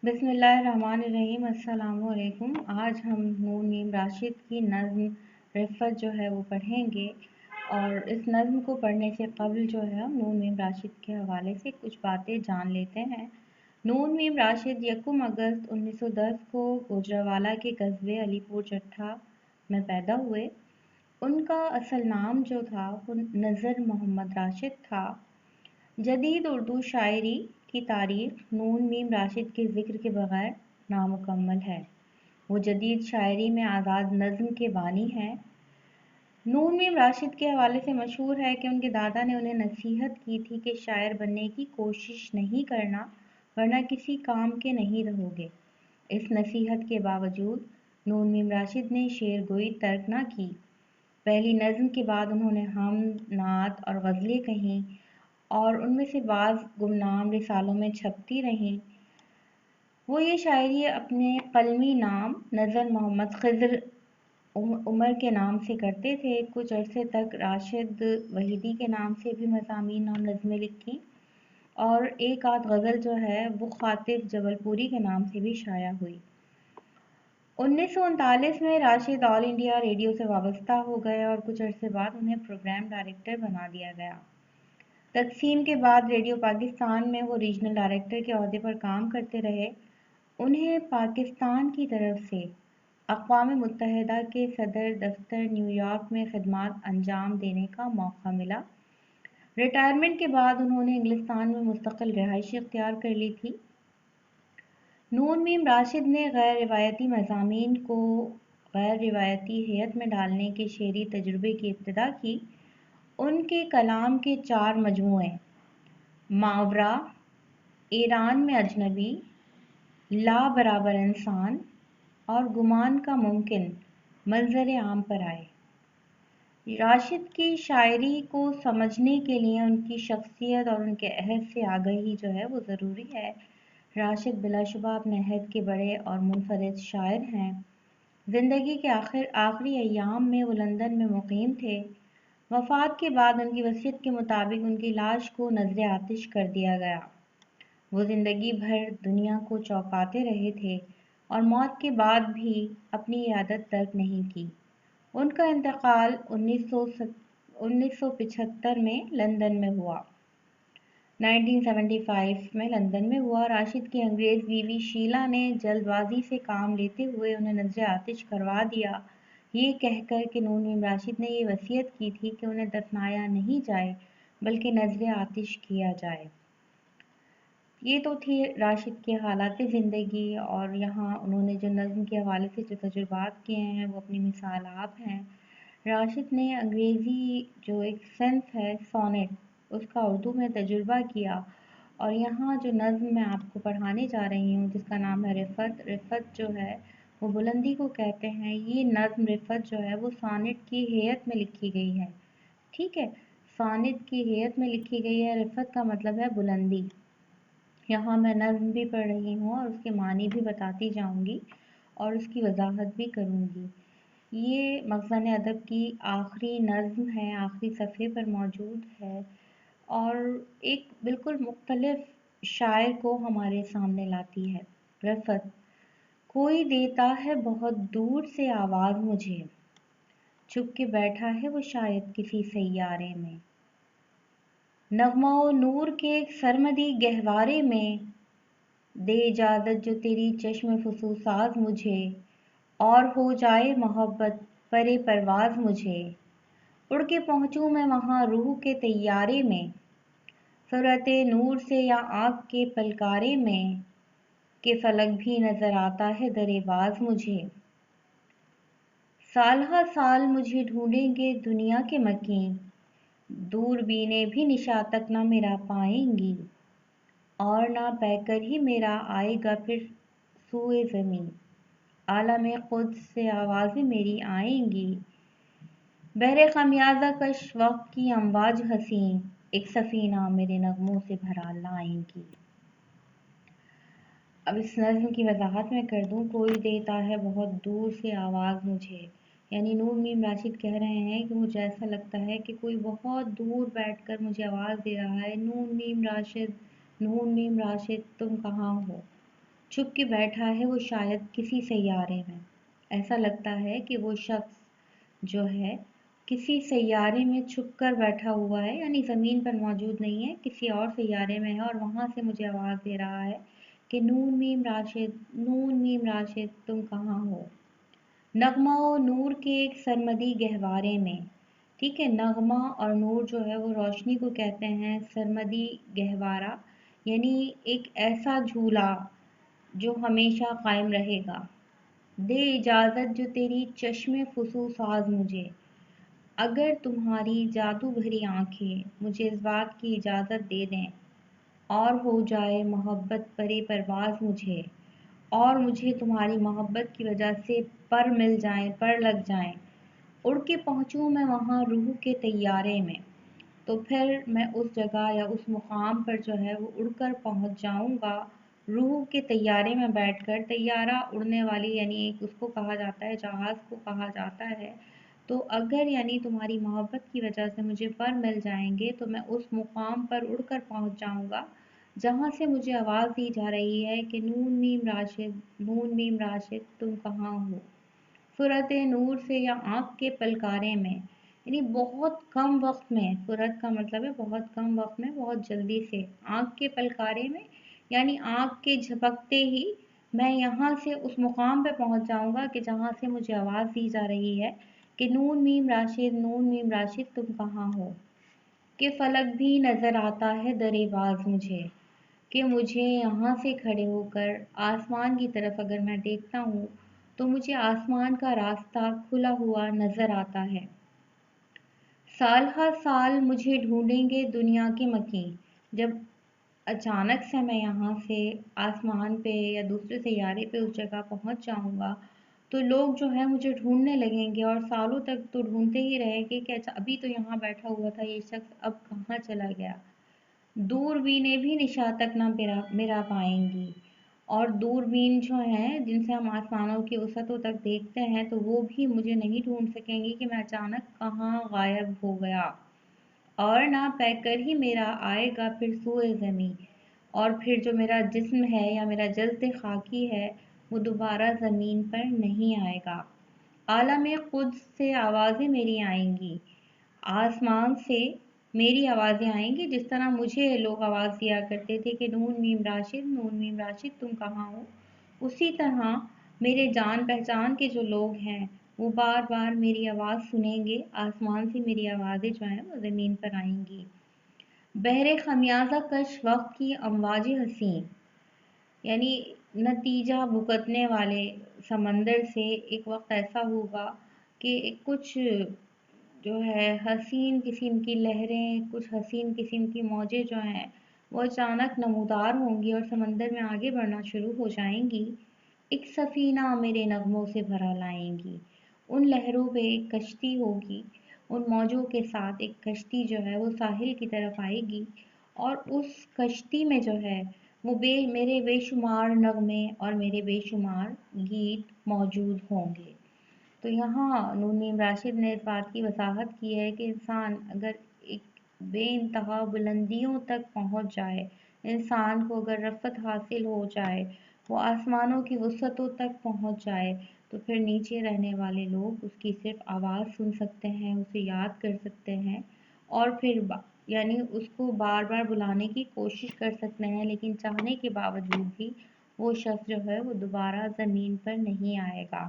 بسم اللہ الرحمن الرحیم۔ السلام علیکم۔ آج ہم نون میم راشد کی نظم رفت جو ہے وہ پڑھیں گے، اور اس نظم کو پڑھنے سے قبل جو ہے ہم نون میم راشد کے حوالے سے کچھ باتیں جان لیتے ہیں۔ نون میم راشد 1 اگست 1910 کو گوجرانوالہ کے قصبے علی پور چٹھا میں پیدا ہوئے۔ ان کا اصل نام جو تھا وہ نذر محمد راشد تھا۔ جدید اردو شاعری کی تاریخ نون میم راشد کے ذکر کے بغیر نامکمل ہے۔ وہ جدید شاعری میں آزاد نظم کے بانی ہیں۔ نون میم راشد کے حوالے سے مشہور ہے کہ ان کے دادا نے انہیں نصیحت کی تھی کہ شاعر بننے کی کوشش نہیں کرنا، ورنہ کسی کام کے نہیں رہو گے۔ اس نصیحت کے باوجود نون میم راشد نے شعر گوئی ترک نہ کی۔ پہلی نظم کے بعد انہوں نے حمد، نعت اور غزلیں کہیں، اور ان میں سے بعض گمنام رسالوں میں چھپتی رہیں۔ وہ یہ شاعری اپنے قلمی نام نذر محمد خضر عمر کے نام سے کرتے تھے۔ کچھ عرصے تک راشد وحیدی کے نام سے بھی مضامین اور نظمیں لکھیں، اور ایک آدھ غزل جو ہے وہ خاطر جبل پوری کے نام سے بھی شائع ہوئی۔ 1939 میں راشد آل انڈیا ریڈیو سے وابستہ ہو گئے، اور کچھ عرصے بعد انہیں پروگرام ڈائریکٹر بنا دیا گیا۔ تقسیم کے بعد ریڈیو پاکستان میں وہ ریجنل ڈائریکٹر کے عہدے پر کام کرتے رہے۔ انہیں پاکستان کی طرف سے اقوام متحدہ کے صدر دفتر نیو یارک میں خدمات انجام دینے کا موقع ملا۔ ریٹائرمنٹ کے بعد انہوں نے انگلستان میں مستقل رہائش اختیار کر لی تھی۔ نون میم راشد نے غیر روایتی مضامین کو غیر روایتی ہیئت میں ڈالنے کے شعری تجربے کی ابتدا کی۔ ان کے کلام کے 4 مجموعے ماورا، ایران میں اجنبی، لا برابر انسان اور گمان کا ممکن منظر عام پر آئے۔ راشد کی شاعری کو سمجھنے کے لیے ان کی شخصیت اور ان کے عہد سے آگہی جو ہے وہ ضروری ہے۔ راشد بلا شبہ اپنے عہد کے بڑے اور منفرد شاعر ہیں۔ زندگی کے آخری ایام میں وہ لندن میں مقیم تھے۔ وفات کے بعد ان کی وصیت کے مطابق ان کی لاش کو نذر آتش کر دیا گیا۔ وہ زندگی بھر دنیا کو چونکاتے رہے تھے، اور موت کے بعد بھی اپنی یہ عادت ترک نہیں کی۔ ان کا انتقال 1975 میں لندن میں ہوا۔ 1975 میں لندن میں ہوا۔ راشد کی انگریز بیوی شیلا نے جلد بازی سے کام لیتے ہوئے انہیں نذر آتش کروا دیا، یہ کہہ کر کہ نون میم راشد نے یہ وصیت کی تھی کہ انہیں دفنایا نہیں جائے بلکہ نذر آتش کیا جائے۔ یہ تو تھی راشد کے حالات زندگی، اور یہاں انہوں نے جو نظم کے حوالے سے جو تجربات کیے ہیں وہ اپنی مثال آپ ہیں۔ راشد نے انگریزی جو ایک سینس ہے سونٹ، اس کا اردو میں تجربہ کیا، اور یہاں جو نظم میں آپ کو پڑھانے جا رہی ہوں جس کا نام ہے رفت، رفت جو ہے وہ بلندی کو کہتے ہیں۔ یہ نظم رفت جو ہے وہ سونٹ کی ہیئت میں لکھی گئی ہے، ٹھیک ہے، سونٹ کی ہیئت میں لکھی گئی ہے۔ رفت کا مطلب ہے بلندی۔ یہاں میں نظم بھی پڑھ رہی ہوں اور اس کے معنی بھی بتاتی جاؤں گی اور اس کی وضاحت بھی کروں گی۔ یہ مخزن ادب کی آخری نظم ہے، آخری صفحے پر موجود ہے، اور ایک بالکل مختلف شاعر کو ہمارے سامنے لاتی ہے۔ رفت: کوئی دیتا ہے بہت دور سے آواز مجھے، چھپ کے بیٹھا ہے وہ شاید کسی سیارے میں، نغمہ و نور کے ایک سرمدی گہوارے میں، دے اجازت جو تیری چشم فسوساز مجھے، اور ہو جائے محبت پرے پرواز مجھے، اڑ کے پہنچوں میں وہاں روح کے طیارے میں، سرعت نور سے یا آنکھ کے پلکارے میں، کہ فلک بھی نظر آتا ہے درِ باز مجھے، سال ہا سال مجھے ڈھونڈیں گے دنیا کے مکیں، دور بینے بھی نشاں تک نہ میرا پائیں گی، اور نہ پے کر ہی میرا آئے گا پھر سوئے زمیں، عالم قدس سے آوازیں میری آئیں گی، بحر خمیازہ کش وقت کی امواج حسین، ایک سفینہ میرے نغموں سے بھرا لائیں گی۔ اب اس نظم کی وضاحت میں کر دوں۔ کوئی دیتا ہے بہت دور سے آواز مجھے، یعنی نون میم راشد کہہ رہے ہیں کہ مجھے ایسا لگتا ہے کہ کوئی بہت دور بیٹھ کر مجھے آواز دے رہا ہے، نون میم راشد، نون میم راشد تم کہاں ہو؟ چھپ کے بیٹھا ہے وہ شاید کسی سیارے میں۔ ایسا لگتا ہے کہ وہ شخص جو ہے کسی سیارے میں چھپ کر بیٹھا ہوا ہے، یعنی زمین پر موجود نہیں ہے، کسی اور سیارے میں ہے، اور وہاں سے مجھے آواز دے رہا ہے کہ نون میم راشد، نون میم راشد تم کہاں ہو؟ نغمہ و نور کے ایک سرمدی گہوارے میں، ٹھیک ہے، نغمہ اور نور جو ہے وہ روشنی کو کہتے ہیں، سرمدی گہوارہ یعنی ایک ایسا جھولا جو ہمیشہ قائم رہے گا۔ دے اجازت جو تیری چشم فسوں ساز مجھے، اگر تمہاری جادو بھری آنکھیں مجھے اس بات کی اجازت دے دیں اور ہو جائے محبت پرے پرواز مجھے، اور مجھے تمہاری محبت کی وجہ سے پر مل جائیں، پر لگ جائیں، اڑ کے پہنچوں میں وہاں روح کے طیارے میں، تو پھر میں اس جگہ یا اس مقام پر جو ہے وہ اڑ کر پہنچ جاؤں گا، روح کے طیارے میں بیٹھ کر۔ طیارہ اڑنے والی یعنی ایک اس کو کہا جاتا ہے، جہاز کو کہا جاتا ہے۔ تو اگر یعنی تمہاری محبت کی وجہ سے مجھے پر مل جائیں گے تو میں اس مقام پر اڑ کر پہنچ جاؤں گا جہاں سے مجھے آواز دی جا رہی ہے کہ نون میم راشد، نون میم راشد تم کہاں ہو؟ صورت نور سے یا آنکھ کے پلکارے میں، یعنی بہت کم وقت میں، صورت کا مطلب ہے بہت کم وقت میں، بہت جلدی سے، آنکھ کے پلکارے میں یعنی آنکھ کے جھپکتے ہی میں یہاں سے اس مقام پہ پہنچ جاؤں گا کہ جہاں سے مجھے آواز دی جا رہی ہے کہ نون میم راشد، نون میم راشد تم کہاں ہو؟ کہ فلک بھی نظر آتا ہے درِ باز مجھے، کہ مجھے یہاں سے کھڑے ہو کر آسمان کی طرف اگر میں دیکھتا ہوں تو مجھے آسمان کا راستہ کھلا ہوا نظر آتا ہے۔ سال ہر سال مجھے ڈھونڈیں گے دنیا کے مکیں، جب اچانک سے میں یہاں سے آسمان پہ یا دوسرے سیارے پہ اس جگہ پہنچ جاؤں گا تو لوگ جو ہے مجھے ڈھونڈنے لگیں گے، اور سالوں تک تو ڈھونڈتے ہی رہیں گے کہ اچھا ابھی تو یہاں بیٹھا ہوا تھا یہ شخص، اب کہاں چلا گیا۔ دوربینیں بھی نشاں تک نہ میرا پائیں گی، اور دوربین جو ہیں جن سے ہم آسمانوں کی وسعتوں تک دیکھتے ہیں تو وہ بھی مجھے نہیں ڈھونڈ سکیں گی کہ میں اچانک کہاں غائب ہو گیا۔ اور نہ پے کر ہی میرا آئے گا پھر سوئے زمیں، اور پھر جو میرا جسم ہے یا میرا جلد خاکی ہے وہ دوبارہ زمین پر نہیں آئے گا۔ عالم قدس سے آوازیں میری آئیں گی، آسمان سے میری آوازیں آئیں گی، جس طرح مجھے لوگ آواز دیا کرتے تھے کہ نون میم راشد، نون میم راشد تم کہاں ہو، اسی طرح میرے جان پہچان کے جو لوگ ہیں وہ بار بار میری آواز سنیں گے، آسمان سے میری آوازیں جو ہیں وہ زمین پر آئیں گی۔ بحر خمیازہ کش وقت کی امواج حسین، یعنی نتیجہ بھگتنے والے سمندر سے ایک وقت ایسا ہوگا کہ کچھ جو ہے حسین قسم کی لہریں، کچھ حسین قسم کی موجیں جو ہیں وہ اچانک نمودار ہوں گی اور سمندر میں آگے بڑھنا شروع ہو جائیں گی۔ ایک سفینہ میرے نغموں سے بھرا لائیں گی، ان لہروں پہ ایک کشتی ہوگی، ان موجوں کے ساتھ ایک کشتی جو ہے وہ ساحل کی طرف آئے گی، اور اس کشتی میں جو ہے وہ میرے بے شمار نغمے اور میرے بے شمار گیت موجود ہوں گے۔ تو یہاں نون میم راشد نے اس بات کی وضاحت کی ہے کہ انسان اگر ایک بے انتہا بلندیوں تک پہنچ جائے، انسان کو اگر رفعت حاصل ہو جائے، وہ آسمانوں کی وسعتوں تک پہنچ جائے، تو پھر نیچے رہنے والے لوگ اس کی صرف آواز سن سکتے ہیں، اسے یاد کر سکتے ہیں، اور پھر یعنی اس کو بار بار بلانے کی کوشش کر سکتے ہیں، لیکن چاہنے کے باوجود بھی وہ شخص جو ہے وہ دوبارہ زمین پر نہیں آئے گا۔